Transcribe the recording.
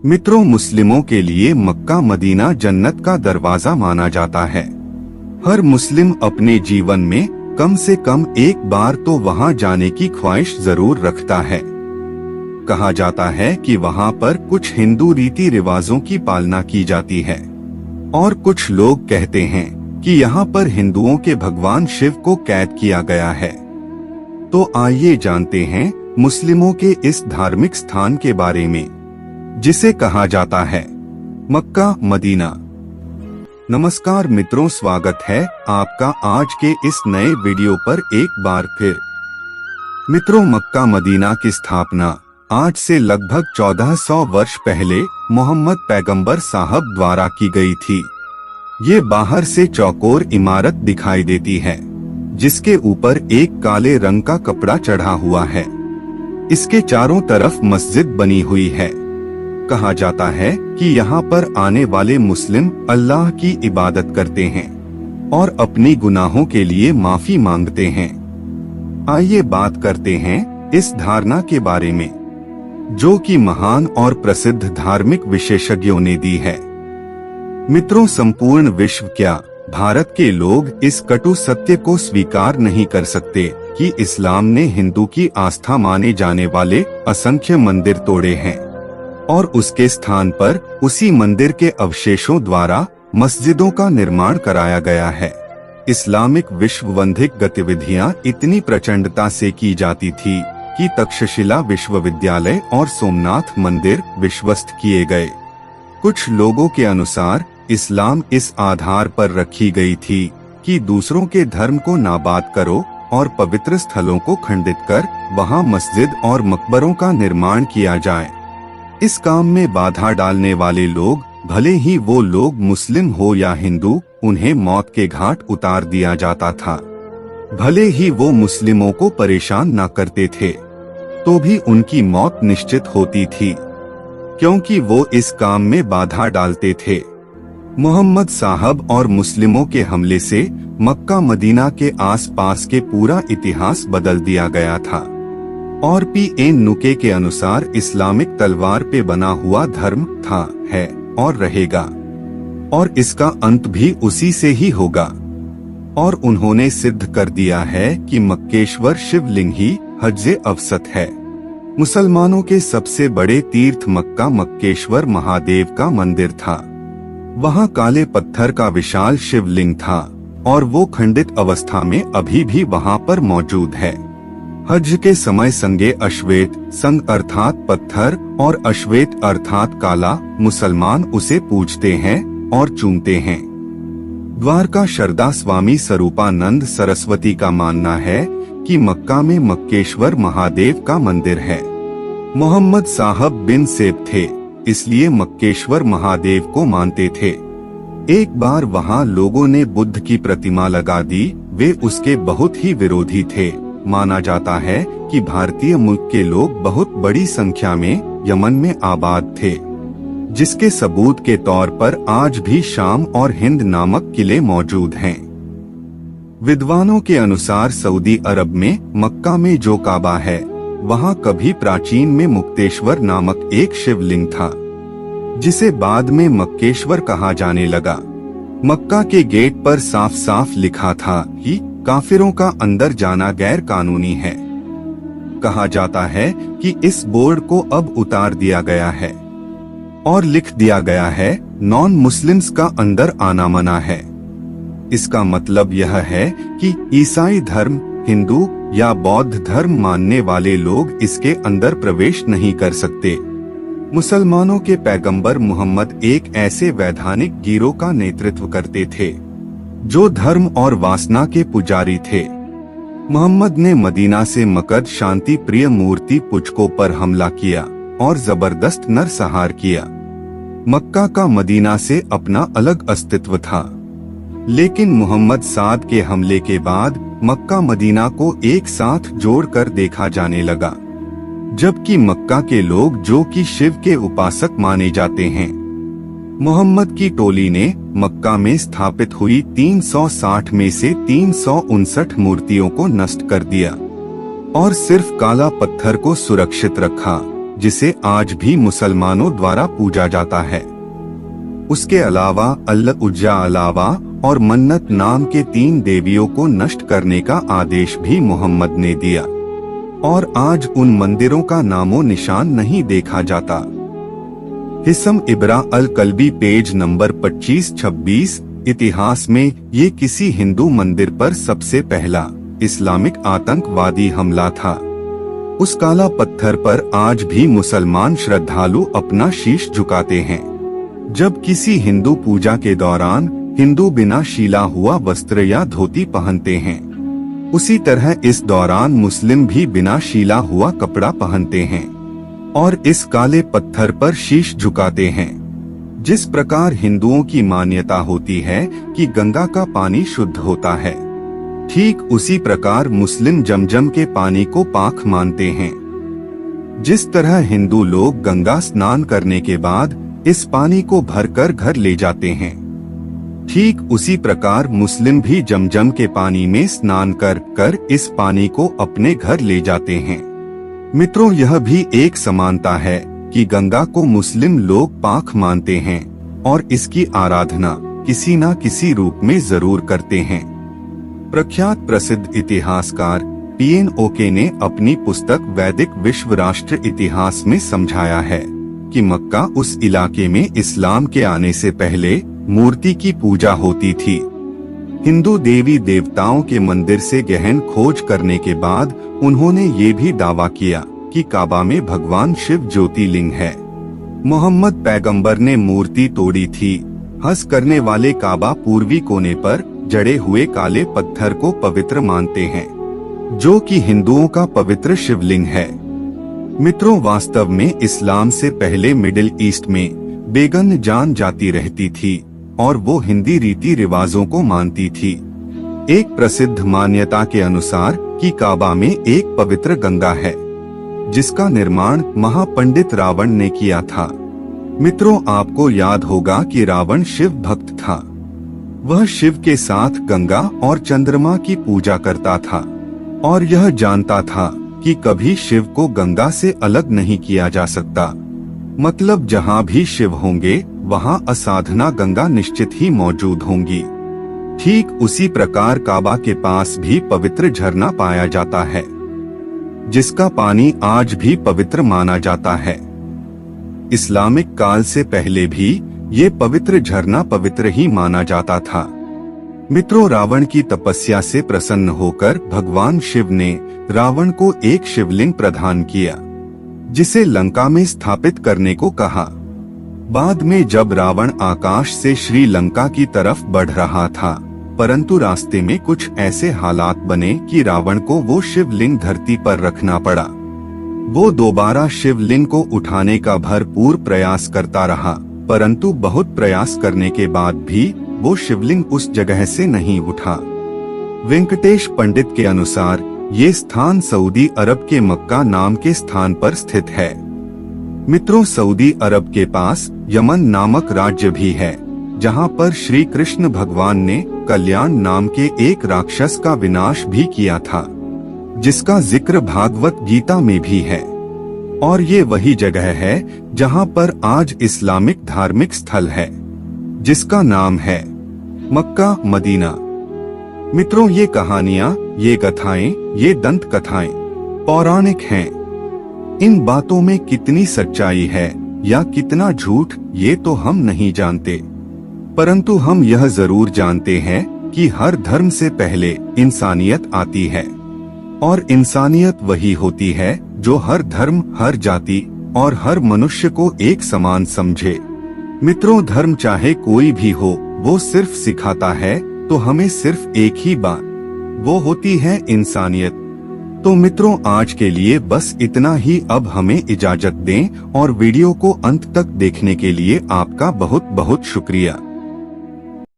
मित्रों, मुस्लिमों के लिए मक्का मदीना जन्नत का दरवाजा माना जाता है। हर मुस्लिम अपने जीवन में कम से कम एक बार तो वहां जाने की ख्वाहिश जरूर रखता है। कहा जाता है कि वहां पर कुछ हिंदू रीति रिवाजों की पालना की जाती है और कुछ लोग कहते हैं कि यहाँ पर हिंदुओं के भगवान शिव को कैद किया गया है। तो आइए जानते हैं मुस्लिमों के इस धार्मिक स्थान के बारे में, जिसे कहा जाता है मक्का मदीना। नमस्कार मित्रों, स्वागत है आपका आज के इस नए वीडियो पर एक बार फिर। मित्रों, मक्का मदीना की स्थापना आज से लगभग 1400 वर्ष पहले मोहम्मद पैगंबर साहब द्वारा की गई थी। ये बाहर से चौकोर इमारत दिखाई देती है, जिसके ऊपर एक काले रंग का कपड़ा चढ़ा हुआ है। इसके चारों तरफ मस्जिद बनी हुई है। कहा जाता है कि यहाँ पर आने वाले मुस्लिम अल्लाह की इबादत करते हैं और अपनी गुनाहों के लिए माफी मांगते हैं। आइए बात करते हैं इस धारणा के बारे में, जो कि महान और प्रसिद्ध धार्मिक विशेषज्ञों ने दी है। मित्रों, संपूर्ण विश्व क्या भारत के लोग इस कटु सत्य को स्वीकार नहीं कर सकते कि इस्लाम ने हिंदू की आस्था माने जाने वाले असंख्य मंदिर तोड़े हैं और उसके स्थान पर उसी मंदिर के अवशेषों द्वारा मस्जिदों का निर्माण कराया गया है। इस्लामिक विश्ववंधिक गतिविधियां इतनी प्रचंडता से की जाती थी कि तक्षशिला विश्वविद्यालय और सोमनाथ मंदिर विश्वस्त किए गए। कुछ लोगों के अनुसार इस्लाम इस आधार पर रखी गई थी कि दूसरों के धर्म को नाबाद करो और पवित्र स्थलों को खंडित कर वहां मस्जिद और मकबरों का निर्माण किया जाए। इस काम में बाधा डालने वाले लोग, भले ही वो लोग मुस्लिम हो या हिंदू, उन्हें मौत के घाट उतार दिया जाता था। भले ही वो मुस्लिमों को परेशान न करते थे, तो भी उनकी मौत निश्चित होती थी, क्योंकि वो इस काम में बाधा डालते थे। मोहम्मद साहब और मुस्लिमों के हमले से मक्का मदीना के आसपास के पूरा इतिहास बदल दिया गया था और P.N. नुके के अनुसार इस्लामिक तलवार पे बना हुआ धर्म था, है और रहेगा, और इसका अंत भी उसी से ही होगा। और उन्होंने सिद्ध कर दिया है कि मक्केश्वर शिवलिंग ही हज्जे अवसत है। मुसलमानों के सबसे बड़े तीर्थ मक्का मक्केश्वर महादेव का मंदिर था। वहाँ काले पत्थर का विशाल शिवलिंग था और वो खंडित अवस्था में अभी भी वहाँ पर मौजूद है। हज के समय संगे अश्वेत, संग अर्थात पत्थर और अश्वेत अर्थात काला, मुसलमान उसे पूजते हैं और चूमते हैं। द्वारका शरदा स्वामी स्वरूपानंद सरस्वती का मानना है कि मक्का में मक्केश्वर महादेव का मंदिर है। मोहम्मद साहब बिन सेब थे, इसलिए मक्केश्वर महादेव को मानते थे। एक बार वहां लोगों ने बुद्ध की प्रतिमा लगा दी। वे उसके बहुत ही विरोधी थे। माना जाता है कि भारतीय मुल्क के लोग बहुत बड़ी संख्या में यमन में आबाद थे, जिसके सबूत के तौर पर आज भी शाम और हिंद नामक किले मौजूद हैं। विद्वानों के अनुसार सऊदी अरब में मक्का में जो काबा है, वहाँ कभी प्राचीन में मुक्तेश्वर नामक एक शिवलिंग था, जिसे बाद में मक्केश्वर कहा जाने लगा। मक्का के गेट पर साफ साफ लिखा था कि काफिरों का अंदर जाना गैर कानूनी है। कहा जाता है कि इस बोर्ड को अब उतार दिया गया है और लिख दिया गया है नॉन मुस्लिम्स का अंदर आना मना है। इसका मतलब यह है कि ईसाई धर्म, हिंदू या बौद्ध धर्म मानने वाले लोग इसके अंदर प्रवेश नहीं कर सकते। मुसलमानों के पैगंबर मोहम्मद एक ऐसे वैधानिक गिरोह का नेतृत्व करते थे जो धर्म और वासना के पुजारी थे। मोहम्मद ने मदीना से मकद शांति प्रिय मूर्ति पुचकों पर हमला किया और जबरदस्त नरसंहार किया। मक्का का मदीना से अपना अलग अस्तित्व था, लेकिन मोहम्मद साद के हमले के बाद मक्का मदीना को एक साथ जोड़कर देखा जाने लगा, जबकि मक्का के लोग, जो कि शिव के उपासक माने जाते हैं, मोहम्मद की टोली ने मक्का में स्थापित हुई 360 में से 359 मूर्तियों को नष्ट कर दिया और सिर्फ काला पत्थर को सुरक्षित रखा। जिसे आज भी मुसलमानों द्वारा पूजा जाता है। उसके अलावा अल्लाह अलावा और मन्नत नाम के 3 देवियों को नष्ट करने का आदेश भी मोहम्मद ने दिया और आज उन मंदिरों का नामो निशान नहीं देखा जाता। हिसम इब्रा अल कल्बी पेज नंबर 25-26। इतिहास में ये किसी हिंदू मंदिर पर सबसे पहला इस्लामिक आतंकवादी हमला था। उस काला पत्थर पर आज भी मुसलमान श्रद्धालु अपना शीश झुकाते हैं। जब किसी हिंदू पूजा के दौरान हिंदू बिना शीला हुआ वस्त्र या धोती पहनते हैं, उसी तरह इस दौरान मुस्लिम भी बिना शीला हुआ कपड़ा पहनते हैं और इस काले पत्थर पर शीश झुकाते हैं। जिस प्रकार हिंदुओं की मान्यता होती है कि गंगा का पानी शुद्ध होता है, ठीक उसी प्रकार मुस्लिम जमजम के पानी को पाक मानते हैं। जिस तरह हिंदू लोग गंगा स्नान करने के बाद इस पानी को भरकर घर ले जाते हैं, ठीक उसी प्रकार मुस्लिम भी जमजम के पानी में स्नान कर इस पानी को अपने घर ले जाते हैं। मित्रों, यह भी एक समानता है कि गंगा को मुस्लिम लोग पाक मानते हैं और इसकी आराधना किसी न किसी रूप में जरूर करते हैं। प्रख्यात प्रसिद्ध इतिहासकार पीएन ओके ने अपनी पुस्तक वैदिक विश्व राष्ट्र इतिहास में समझाया है कि मक्का उस इलाके में इस्लाम के आने से पहले मूर्ति की पूजा होती थी। हिंदू देवी देवताओं के मंदिर से गहन खोज करने के बाद उन्होंने ये भी दावा किया कि काबा में भगवान शिव ज्योतिर्लिंग है। मोहम्मद पैगंबर ने मूर्ति तोड़ी थी। हंस करने वाले काबा पूर्वी कोने पर जड़े हुए काले पत्थर को पवित्र मानते हैं, जो कि हिंदुओं का पवित्र शिवलिंग है। मित्रों, वास्तव में इस्लाम से पहले मिडिल ईस्ट में बेगन जान जाती रहती थी और वो हिंदी रीति रिवाजों को मानती थी। एक प्रसिद्ध मान्यता के अनुसार कि काबा में एक पवित्र गंगा है, जिसका निर्माण महापंडित रावण ने किया था। मित्रों, आपको याद होगा कि रावण शिव भक्त था। वह शिव के साथ गंगा और चंद्रमा की पूजा करता था और यह जानता था कि कभी शिव को गंगा से अलग नहीं किया जा सकता। मतलब जहाँ भी शिव होंगे वहाँ असाधना गंगा निश्चित ही मौजूद होंगी। ठीक उसी प्रकार काबा के पास भी पवित्र झरना पाया जाता है, जिसका पानी आज भी पवित्र माना जाता है। इस्लामिक काल से पहले भी ये पवित्र झरना पवित्र ही माना जाता था। मित्रों, रावण की तपस्या से प्रसन्न होकर भगवान शिव ने रावण को एक शिवलिंग प्रदान किया, जिसे लंका में स्थापित करने को कहा। बाद में जब रावण आकाश से श्रीलंका की तरफ बढ़ रहा था, परंतु रास्ते में कुछ ऐसे हालात बने कि रावण को वो शिवलिंग धरती पर रखना पड़ा। वो दोबारा शिवलिंग को उठाने का भरपूर प्रयास करता रहा, परंतु बहुत प्रयास करने के बाद भी वो शिवलिंग उस जगह से नहीं उठा। वेंकटेश पंडित के अनुसार ये स्थान सऊदी अरब के मक्का नाम के स्थान पर स्थित है। मित्रों, सऊदी अरब के पास यमन नामक राज्य भी है, जहाँ पर श्री कृष्ण भगवान ने कल्याण नाम के एक राक्षस का विनाश भी किया था, जिसका जिक्र भागवत गीता में भी है। और ये वही जगह है जहाँ पर आज इस्लामिक धार्मिक स्थल है, जिसका नाम है मक्का मदीना। मित्रों, ये कहानियाँ, ये कथाएं, ये दंत कथाएं पौराणिक हैं। इन बातों में कितनी सच्चाई है या कितना झूठ, ये तो हम नहीं जानते, परंतु हम यह जरूर जानते हैं कि हर धर्म से पहले इंसानियत आती है और इंसानियत वही होती है जो हर धर्म, हर जाति और हर मनुष्य को एक समान समझे। मित्रों, धर्म चाहे कोई भी हो, वो सिर्फ सिखाता है तो हमें सिर्फ एक ही बात, वो होती है इंसानियत। तो मित्रों, आज के लिए बस इतना ही। अब हमें इजाजत दें और वीडियो को अंत तक देखने के लिए आपका बहुत बहुत शुक्रिया।